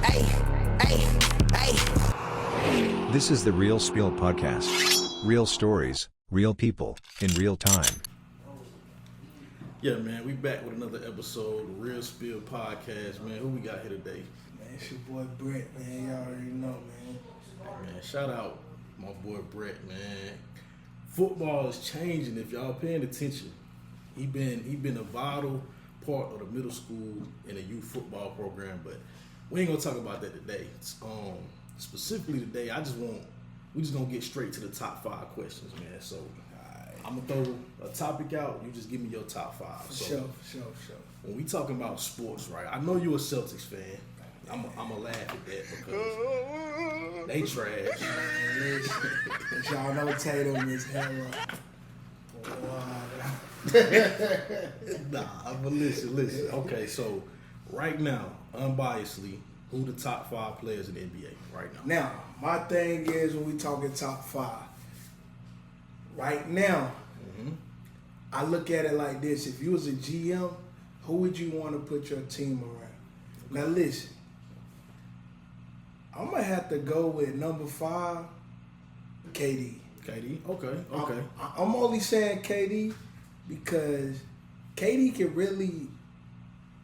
Hey, hey, hey. This is the Real Spiel Podcast. Real stories, real people, in real time. Yeah, man, we back with another episode of Real Spiel Podcast, man. Who we got here today? Man, it's your boy Bret, man. Y'all already know, man. Hey, man, shout out my boy Bret, man. Football is changing. If y'all paying attention, he been a vital part of the middle school and the youth football program. But we ain't gonna talk about that today. Specifically today, we just gonna get straight to the top 5 questions, man. So I'm gonna throw a topic out. You just give me your top 5. Sure. When we talking about sports, right? I know you're a Celtics fan. I'm a laugh at that because they trash. Listen, y'all know Tatum is hella. Nah, but listen. Okay, so right now, unbiasedly, who the top 5 players in the NBA right now? Now, my thing is when we talking top 5. Right now, I look at it like this: if you was a GM, who would you want to put your team around? Now listen, I'm gonna have to go with number 5, KD. KD? Okay. I'm only saying KD because KD can really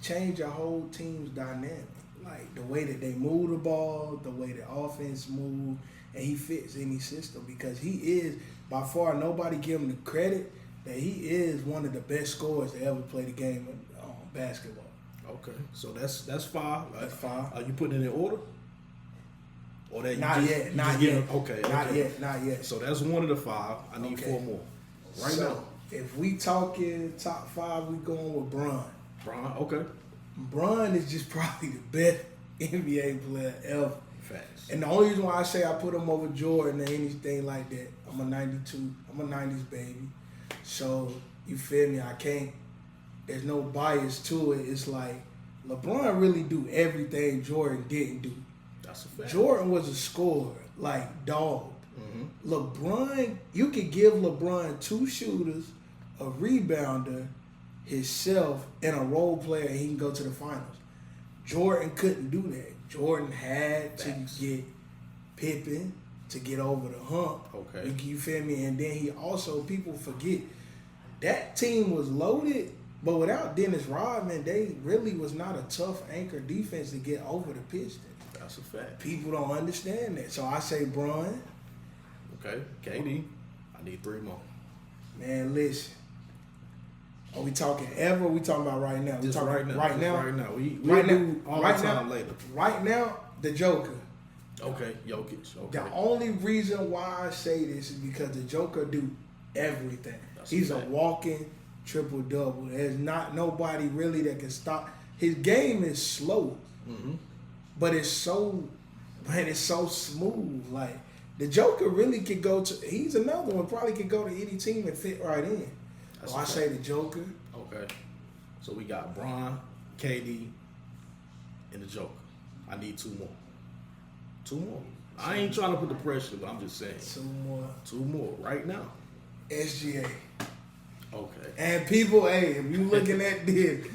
change a whole team's dynamic. Like the way that they move the ball, the way the offense move, and he fits any system because he is, by far, nobody give him the credit that he is one of the best scorers to ever play the game of basketball. Okay, so that's 5. That's 5. Are you putting it in order? Or that Not yet. Okay. Not yet. So that's one of the 5. I need 4 more. Right so, now. if we talking top 5, we going with Bron. Bron, okay. Bron is just probably the best NBA player ever. Facts. And the only reason why I say I put him over Jordan or anything like that, I'm a 90s baby. So, you feel me? There's no bias to it. It's like, LeBron really do everything Jordan didn't do. That's a fact. Jordan was a scorer, like dog. LeBron, you could give LeBron 2 shooters, a rebounder, himself, and a role player, and he can go to the finals. Jordan couldn't do that. Jordan had to get Pippen to get over the hump. Okay. You feel me? And then he also, people forget, that team was loaded, but without Dennis Rodman, they really was not a tough anchor defense to get over the Pistons. That's a fact. People don't understand that. So I say Bron. Okay. KD. I need 3 more. Man, listen. Are we talking ever? Or we talking about right now? Just right now. Right now. Right now. We Right now. do all Right the time now. later. Right now, the Joker. Okay. Jokic. Okay. The only reason why I say this is because the Joker do everything. He's a walking triple-double. There's not nobody really that can stop. His game is slow, but it's so smooth. Like the Joker really could go to. He's another one. Probably could go to any team and fit right in. So I say the Joker. Okay. So we got Bron, KD, and the Joker. I need 2 more. 2 more. I ain't trying to put the pressure, but I'm just saying. 2 more right now. SGA. Okay. And people, hey, if you looking at this,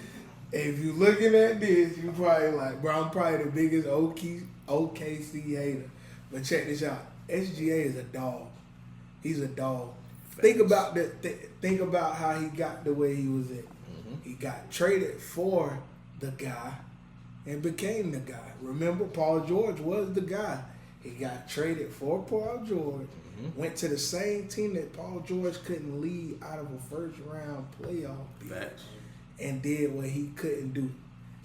you probably like, bro, I'm probably the biggest OKC hater. But check this out. SGA is a dog. He's a dog. Think about how he got the way he was at. He got traded for the guy and became the guy. Remember, Paul George was the guy. He got traded for Paul George, went to the same team that Paul George couldn't lead out of a first-round playoff bid, and did what he couldn't do.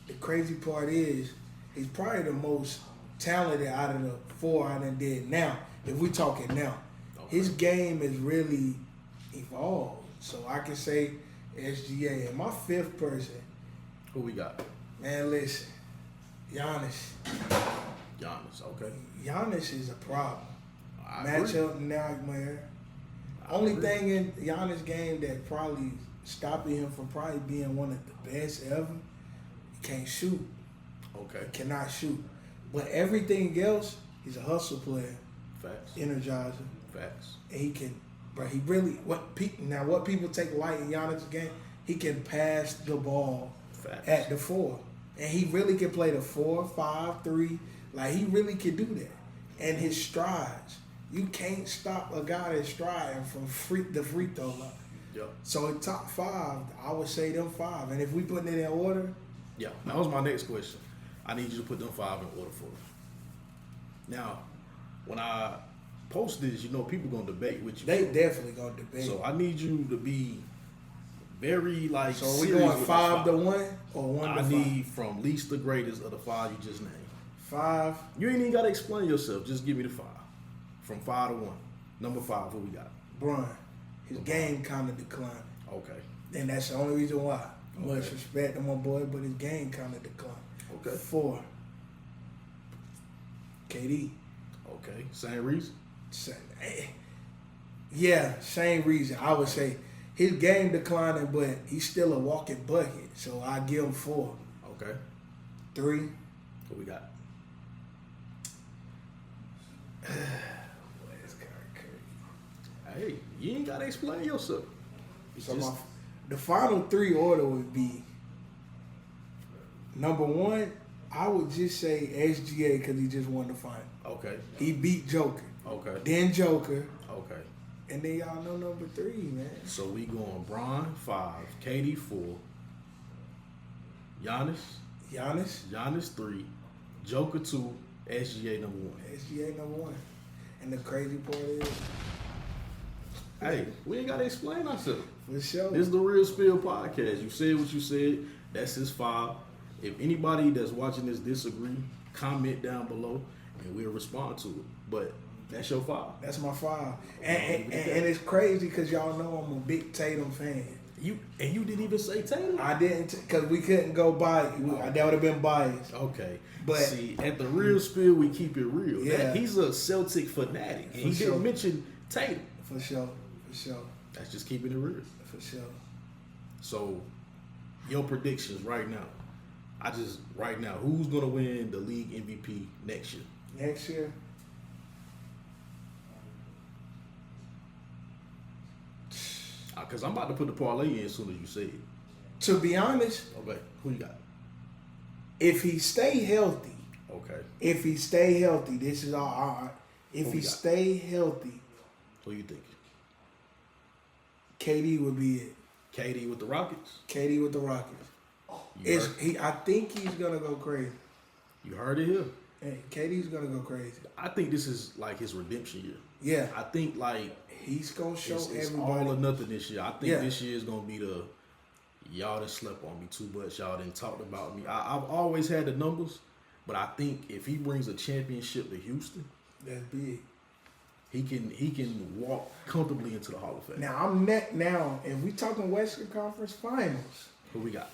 The crazy part is, he's probably the most talented out of the 4 I done did now. If we talking now, his game is really evolved. So I can say SGA. And my 5th person, who we got? Man, listen, Giannis. Okay. Giannis is a problem. Matchup nightmare. Only thing in Giannis' game that probably stopping him from probably being one of the best ever, he can't shoot. Okay. He cannot shoot. But everything else, he's a hustle player. Facts. Energizer. Facts. And he can, bro, he really, what people take light in Giannis' game, he can pass the ball at the 4. And he really can play the 4, 5, 3. Like, he really can do that. And his strides. You can't stop a guy that's striding from the free throw line. Yeah. So in top 5, I would say them 5. And if we put it in order. Yeah, that was my next question. I need you to put them 5 in order for us. Now, when I post this, you know, people going to debate with you. They definitely going to debate. So I need you to be very, like, so are we serious going with 5 to this 1 or 1 to 5? I need from least to greatest of the 5 you just named. 5. You ain't even got to explain yourself. Just give me the 5. From 5 to 1. Number 5, what we got? Bron. His game kind of declined. Okay. And that's the only reason why. Okay. Much respect to my boy, but his game kind of declined. Okay. 4. KD. Okay. Same reason? Yeah, same reason. I would say his game declining, but he's still a walking bucket. So I give him 4. Okay. 3. What we got? Hey, you ain't gotta explain yourself. So the final 3 order would be number 1. I would just say SGA because he just won the final. Okay. He beat Joker. Okay. Then Joker. Okay. And then y'all know number 3, man. So we going Bron 5, KD 4, Giannis 3, Joker 2, SGA number 1. SGA number 1. And the crazy part is, Hey, we ain't gotta explain ourselves. for sure. This is the Real Spill podcast. You said what you said. That's his 5. If anybody that's watching this disagree, comment down below and we'll respond to it. But that's your 5. That's my 5. And it's crazy because y'all know I'm a big Tatum fan. You didn't even say Tatum. I didn't because we couldn't go by. That would have been biased. Okay, But see, at the Real Spill, we keep it real. Yeah. He's a Celtic fanatic, and he sure. didn't mention Tatum. For sure. That's just keeping it real. For sure. So, your predictions right now. Who's gonna win the league MVP next year? Next year. Because I'm about to put the parlay in as soon as you say it. To be honest, Okay, who you got? if he stay healthy, Okay, this is all. If Who he we got? stay healthy, who you think? KD would be it. KD with the Rockets. KD with the Rockets. I think he's gonna go crazy. You heard it here. Hey, KD's gonna go crazy. I think this is like his redemption year. Yeah, I think like he's gonna show it's everybody. all or nothing this year. I think Yeah. this year is gonna be the y'all done slept on me too much. Y'all done talked about me. I've always had the numbers, but I think if he brings a championship to Houston, That's big. he can walk comfortably into the Hall of Fame. Now, if we talking Western Conference Finals, Who we got?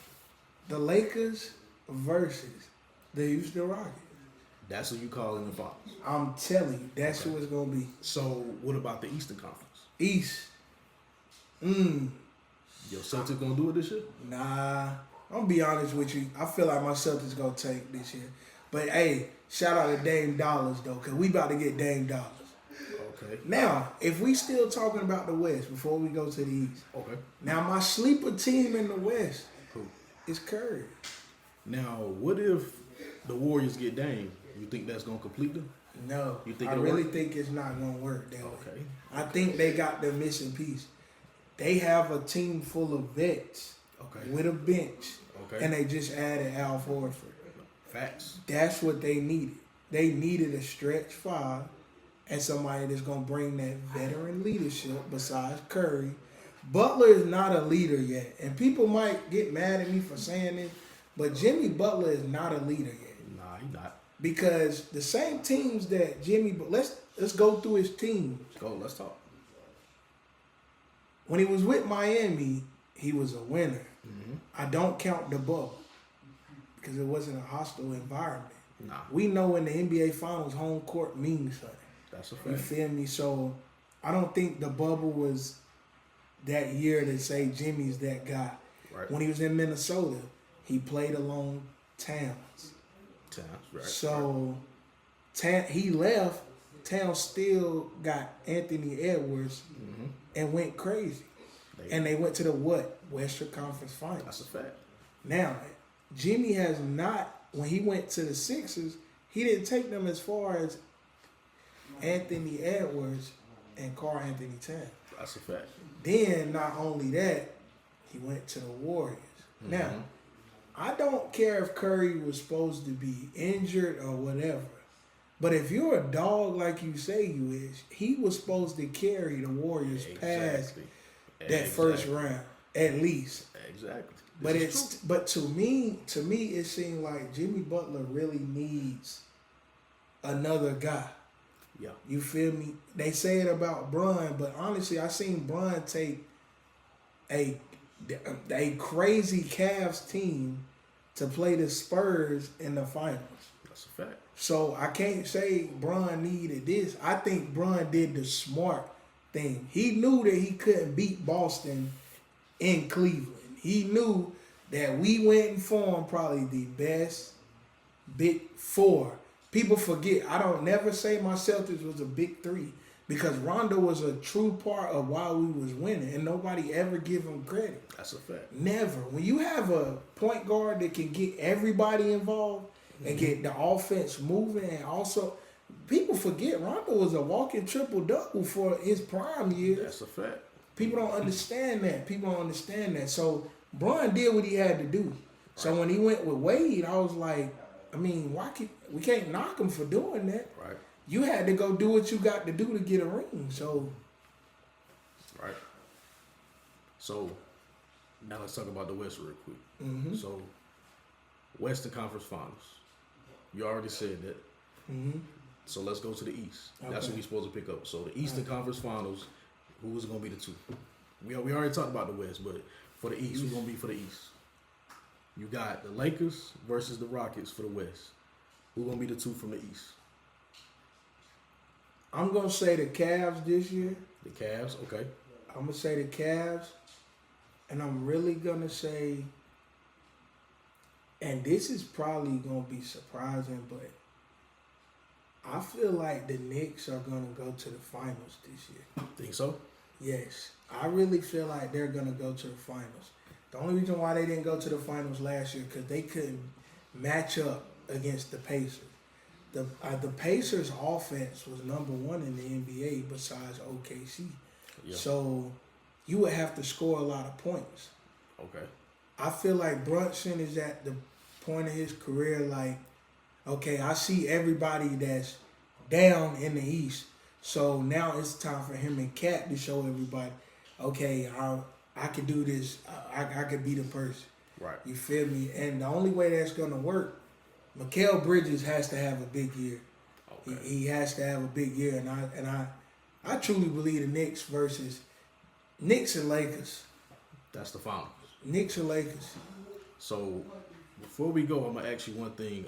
the Lakers versus the Houston Rockets. That's who you call in the finals. I'm telling you, that's who it's gonna be. So what about the Eastern Conference? East. Your Celtics gonna do it this year? Nah. I'm gonna be honest with you. I feel like my Celtics gonna take this year. But hey, shout out to Dame Dollars though, cause we about to get Dame Dollars. Okay. Now, if we still talking about the West before we go to the East. Okay. Now my sleeper team in the West Who? is Curry. Now, what if the Warriors get Dame? You think that's gonna complete them? No, You think I it'll really work? think it's not gonna work that way. Okay. I think they got the missing piece. They have a team full of vets Okay. with a bench, Okay. and they just added Al Horford. Facts. That's what they needed. They needed a stretch 5 and somebody that's gonna bring that veteran leadership besides Curry. Butler is not a leader yet, and people might get mad at me for saying this, but Jimmy Butler is not a leader yet. Nah, he not. Because the same teams that let's go through his teams. Go. Let's talk. When he was with Miami, he was a winner. Mm-hmm. I don't count the bubble because it wasn't a hostile environment. Nah, We know in the NBA Finals, home court means something. that's a You fact. feel me? So I don't think the bubble was that year to say Jimmy's that guy. Right. When he was in Minnesota, he played along Towns. Times, right. So he left. Towns still got Anthony Edwards Mm-hmm. and went crazy. And they went to the Western Conference Finals. That's a fact. Now, Jimmy has not, when he went to the Sixers, he didn't take them as far as Anthony Edwards and Karl Anthony Towns. That's a fact. Then, not only that, he went to the Warriors. Mm-hmm. Now, I don't care if Curry was supposed to be injured or whatever. But if you're a dog like you say you is, he was supposed to carry the Warriors past that first round, at least. Exactly. But to me, it seemed like Jimmy Butler really needs another guy. Yeah. You feel me? They say it about Bron, but honestly, I seen Bron take a crazy Cavs team to play the Spurs in the finals. That's a fact. So I can't say Bron needed this. I think Bron did the smart thing. He knew that he couldn't beat Boston in Cleveland. He knew that we went and formed probably the best big four. People forget, I don't never say my Celtics was a big three because Rondo was a true part of why we was winning and nobody ever give him credit. That's a fact. Never. When you have a point guard that can get everybody involved and get the offense moving, and also people forget Rondo was a walking triple-double for his prime years. That's a fact. People don't understand that. So Bron did what he had to do. Right. So when he went with Wade, I was like, I mean, we can't knock him for doing that. Right. You had to go do what you got to do to get a ring. So right. So now let's talk about the West real quick. Mm-hmm. So Western Conference Finals. You already said that. Mm-hmm. So let's go to the East. Okay. That's what we're supposed to pick up. So the Eastern Conference Finals, who is going to be the two? We already talked about the West, but for the East, who's going to be for the East? You got the Lakers versus the Rockets for the West. Who's going to be the two from the East? I'm going to say the Cavs this year. The Cavs, okay. I'm going to say the Cavs. And I'm really going to say, and this is probably going to be surprising, but I feel like the Knicks are going to go to the finals this year. Think so? Yes. I really feel like they're going to go to the finals. The only reason why they didn't go to the finals last year because they couldn't match up against the Pacers. The Pacers' offense was number one in the NBA besides OKC. Yeah. So you would have to score a lot of points. Okay. I feel like Brunson is at the point of his career like, okay, I see everybody that's down in the East. So now it's time for him and Cat to show everybody, okay, I can do this. I could be the person. Right. You feel me? And the only way that's going to work, Mikal Bridges has to have a big year. Okay. He has to have a big year. And I truly believe the Knicks versus Knicks and Lakers. That's the finals. Knicks and Lakers. So before we go, I'm going to ask you one thing.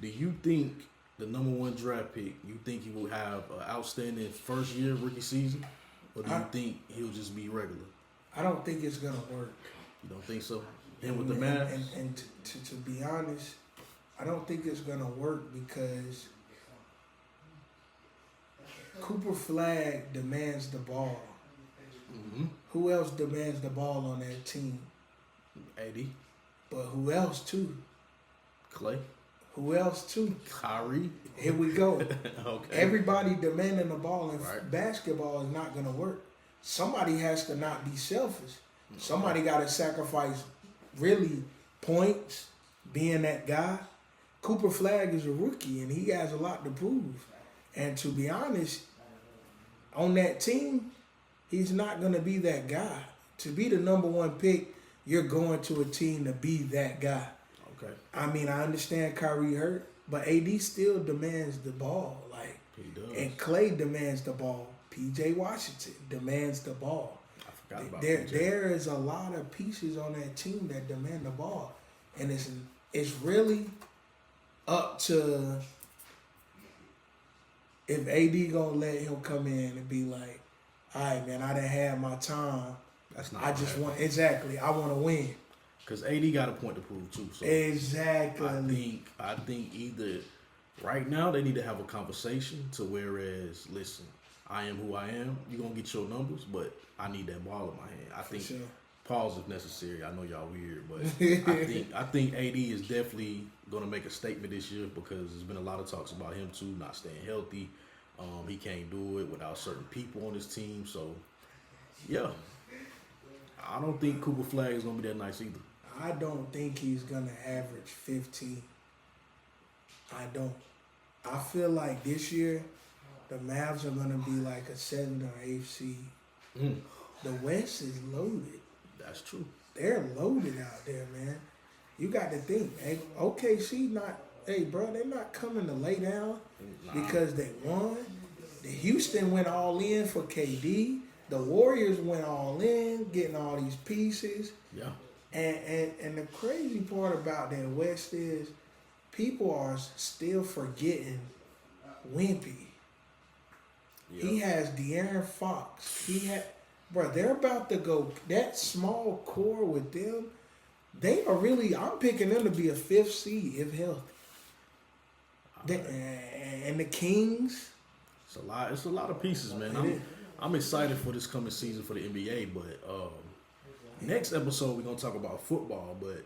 Do you think the number one draft pick, you think he will have an outstanding first year rookie season? Or do you think he'll just be regular? I don't think it's going to work. You don't think so? And with the Mavs? And to be honest, I don't think it's going to work because Cooper Flag demands the ball. Mm-hmm. Who else demands the ball on that team? AD. But who else too? Clay. Who else too? Kyrie. Here we go. Okay. Everybody demanding the ball in basketball is not going to work. Somebody has to not be selfish. Somebody got to sacrifice really points, being that guy. Cooper Flag is a rookie and he has a lot to prove. And to be honest, on that team, he's not going to be that guy. To be the number one pick, you're going to a team to be that guy. Okay. I mean, I understand Kyrie hurt, but AD still demands the ball. Like, he does. And Clay demands the ball. PJ Washington demands the ball. I forgot about PJ. There is a lot of pieces on that team that demand the ball. And it's really up to if AD gonna let him come in and be like, all right, man, I done had my time. That's not. I just want I want to win. Because AD got a point to prove too. So exactly. I think either right now they need to have a conversation to whereas listen, I am who I am. You're gonna get your numbers, but I need that ball in my hand. I think pause if necessary. I know y'all weird, but I think AD is definitely going to make a statement this year because there's been a lot of talks about him too not staying healthy. He can't do it without certain people on his team. So, yeah, I don't think Cooper Flag is going to be that nice either. I don't think he's going to average 15. I don't. I feel like this year the Mavs are going to be like a 7th or 8th seed. The West is loaded. That's true. They're loaded out there, man. You got to think. Hey, OKC not. Hey, bro, they're not coming to lay down because they won. The Houston went all in for KD. The Warriors went all in, getting all these pieces. Yeah. And the crazy part about that West is people are still forgetting Wimpy. Yep. He has De'Aaron Fox. They're about to go, that small core with them, they are really, I'm picking them to be a 5th seed if healthy. And the Kings. It's a lot of pieces, man. I'm excited for this coming season for the NBA, but next episode we're going to talk about football, but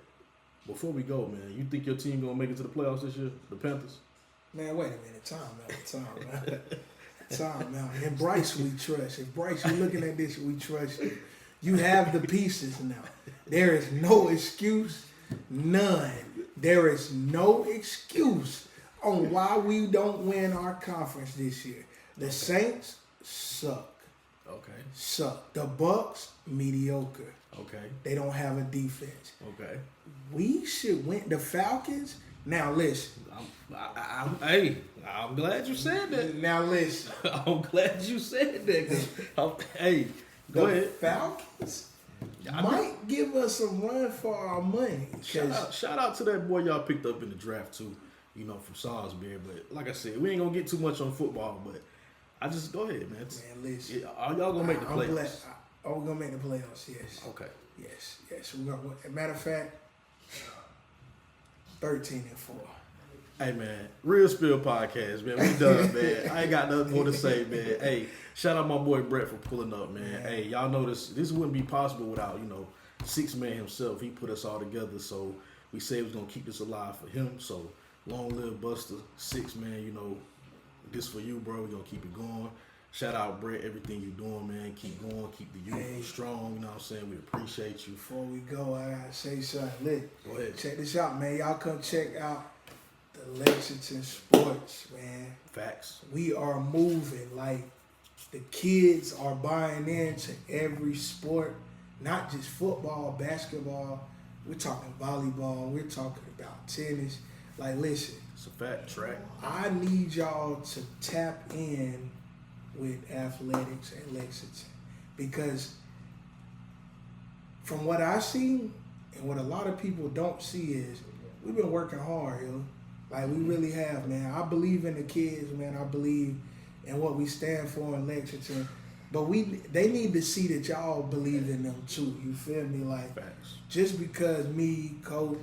before we go, man, you think your team going to make it to the playoffs this year, the Panthers? Man, wait a minute. Time out. And Bryce, we trust. If Bryce, you're looking at this, we trust you. You have the pieces now. There is no excuse. None. There is no excuse on why we don't win our conference this year. The Saints suck. Okay. Suck. The Bucks, mediocre. Okay. They don't have a defense. Okay. We should win. The Falcons. Now listen. I'm glad you said that. Now listen. I'm glad you said that. Go ahead. Falcons might give us a run for our money. Shout out to that boy y'all picked up in the draft too. From Salisbury. But like I said, we ain't gonna get too much on football. But I just go ahead, man. Listen. Are y'all gonna make the playoffs? We're gonna make the playoffs. Yes. Okay. Yes. We're gonna. Matter of fact, 13-4. Hey man, Real Spill Podcast, man. We done, man. I ain't got nothing more to say, man. Hey, shout out my boy Bret for pulling up, man. Hey, y'all know this wouldn't be possible without, 6-man himself. He put us all together, so we said we was gonna keep this alive for him. So long live Buster, 6-man, this for you, bro. We're gonna keep it going. Shout out Bret, everything you doing, man. Keep going, keep the youth strong, you know what I'm saying? We appreciate you. Before we go, I gotta say something. Go ahead. Check this out, man. Y'all come check out the Lexington Sports, man. Facts. We are moving. Like, the kids are buying into every sport, not just football, basketball. We're talking volleyball. We're talking about tennis. Like, listen. It's a fact. Track. I need y'all to tap in with athletics at Lexington because from what I see and what a lot of people don't see is we've been working hard, yo. Like, we really have, man. I believe in the kids, man. I believe in what we stand for in Lexington. But they need to see that y'all believe in them too. You feel me? Like, facts. Just because me, Coach,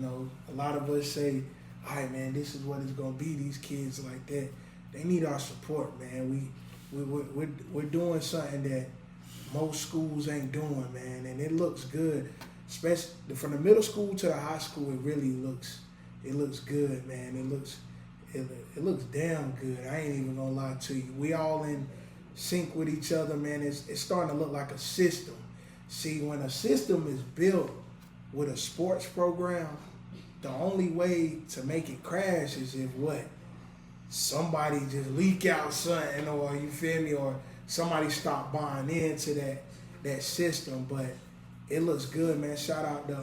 a lot of us say, all right, man, this is what it's gonna be. These kids like that, they need our support, man. We're doing something that most schools ain't doing, man, and it looks good. Especially from the middle school to the high school, it really looks good, man. It looks damn good. I ain't even gonna lie to you. We all in sync with each other, man. It's starting to look like a system. See, when a system is built with a sports program, the only way to make it crash is if somebody just leak out something, or you feel me, or somebody stop buying into that system. But it looks good, man. Shout out to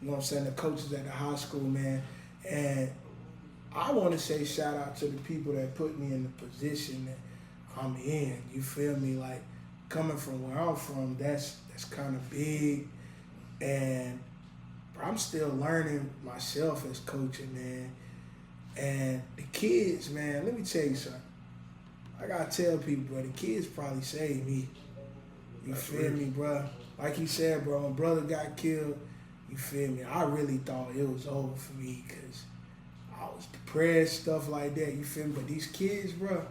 the coaches at the high school, man. And I want to say shout out to the people that put me in the position that I'm in. You feel me? Like, coming from where I'm from, that's kind of big. And I'm still learning myself as coaching, man. And the kids, man, let me tell you something. I gotta tell people, bro, the kids probably saved me. You feel me, bro? Like you said, bro, my brother got killed. You feel me? I really thought it was over for me because I was depressed, stuff like that. You feel me? But these kids, bro,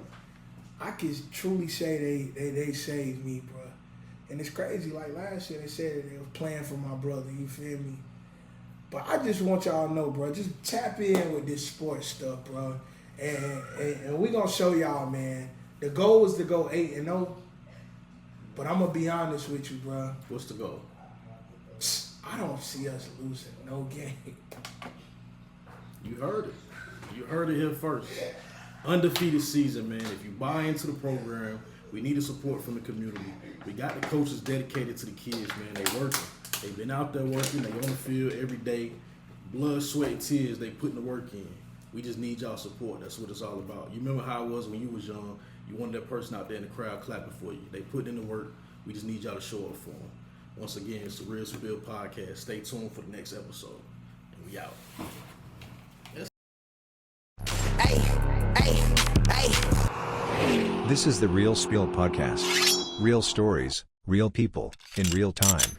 I can truly say they saved me, bro. And it's crazy. Like last year, they said that they was playing for my brother. You feel me? But I just want y'all to know, bro. Just tap in with this sports stuff, bro. And we gonna show y'all, man. The goal is to go 8-0. But I'm gonna be honest with you, bro. What's the goal? I don't see us losing no game. You heard it. You heard it here first. Undefeated season, man. If you buy into the program, we need the support from the community. We got the coaches dedicated to the kids, man. They working. They've been out there working. They on the field every day. Blood, sweat, and tears. They putting the work in. We just need y'all support. That's what it's all about. You remember how it was when you was young. You wanted that person out there in the crowd clapping for you. They put in the work. We just need y'all to show up for them. Once again, it's the Real Spill Podcast. Stay tuned for the next episode. And we out. This is the Real Spill Podcast. Real stories, real people, in real time.